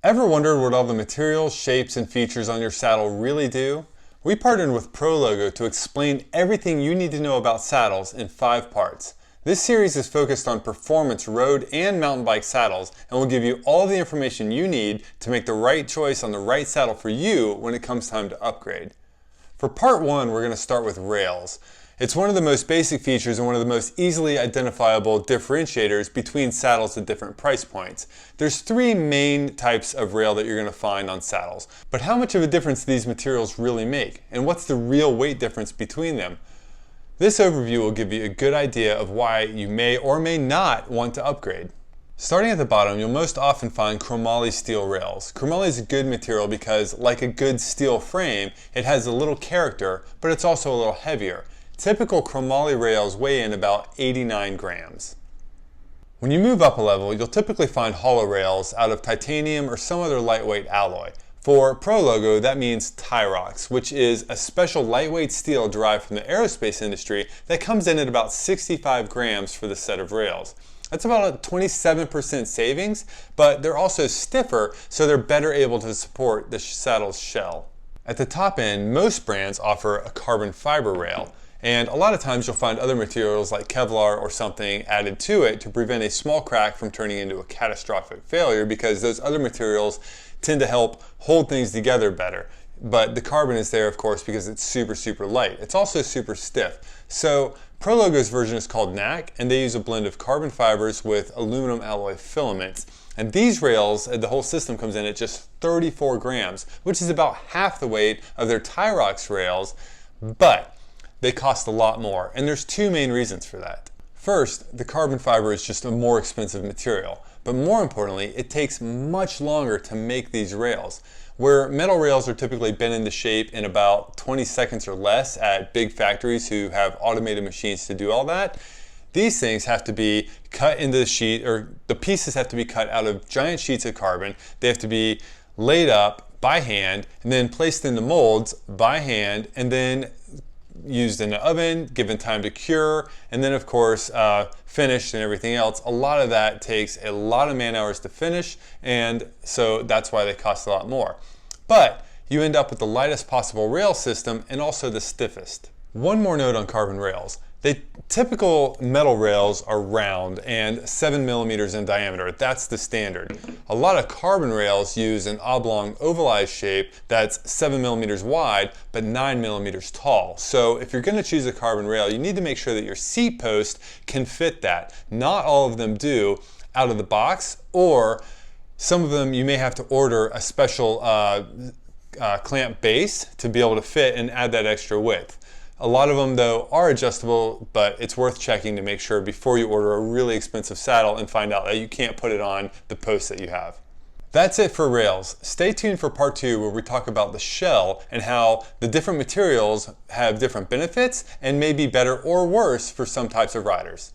Ever wondered what all the materials, shapes, and features on your saddle really do? We partnered with Prologo to explain everything you need to know about saddles in 5 parts. This series is focused on performance road and mountain bike saddles and will give you all the information you need to make the right choice on the right saddle for you when it comes time to upgrade. For part 1, we're going to start with rails. It's one of the most basic features and one of the most easily identifiable differentiators between saddles at different price points. There's 3 main types of rail that you're going to find on saddles, but how much of a difference do these materials really make? And what's the real weight difference between them? This overview will give you a good idea of why you may or may not want to upgrade. Starting at the bottom, you'll most often find chromoly steel rails. Chromoly is a good material because, like a good steel frame, it has a little character, but it's also a little heavier. Typical chromoly rails weigh in about 89 grams. When you move up a level, you'll typically find hollow rails out of titanium or some other lightweight alloy. For Prologo, that means Tyrox, which is a special lightweight steel derived from the aerospace industry that comes in at about 65 grams for the set of rails. That's about a 27% savings, but they're also stiffer, so they're better able to support the saddle's shell. At the top end, most brands offer a carbon fiber rail. And a lot of times you'll find other materials like Kevlar or something added to it to prevent a small crack from turning into a catastrophic failure, because those other materials tend to help hold things together better. But the carbon is there, of course, because it's super light. It's also super stiff. So Prologo's version is called NAC, and they use a blend of carbon fibers with aluminum alloy filaments. And these rails, the whole system comes in at just 34 grams, which is about half the weight of their Tyrox rails, but they cost a lot more, and there's 2 main reasons for that. First, the carbon fiber is just a more expensive material, but more importantly, it takes much longer to make these rails. Where metal rails are typically bent into shape in about 20 seconds or less at big factories who have automated machines to do all that, these things have to be cut into the sheet, or the pieces have to be cut out of giant sheets of carbon. They have to be laid up by hand and then placed in the molds by hand, and then used in the oven, given time to cure, and then of course finished and everything else. A lot of that takes a lot of man hours to finish, and so that's why they cost a lot more. But you end up with the lightest possible rail system and also the stiffest. One more note on carbon rails. Typical metal rails are round and 7 millimeters in diameter. That's the standard. A lot of carbon rails use an oblong ovalized shape that's 7 millimeters wide but 9 millimeters tall. So if you're going to choose a carbon rail, you need to make sure that your seat post can fit that. Not all of them do out of the box, or some of them you may have to order a special clamp base to be able to fit and add that extra width. A lot of them, though, are adjustable, but it's worth checking to make sure before you order a really expensive saddle and find out that you can't put it on the post that you have. That's it for rails. Stay tuned for part 2, where we talk about the shell and how the different materials have different benefits and may be better or worse for some types of riders.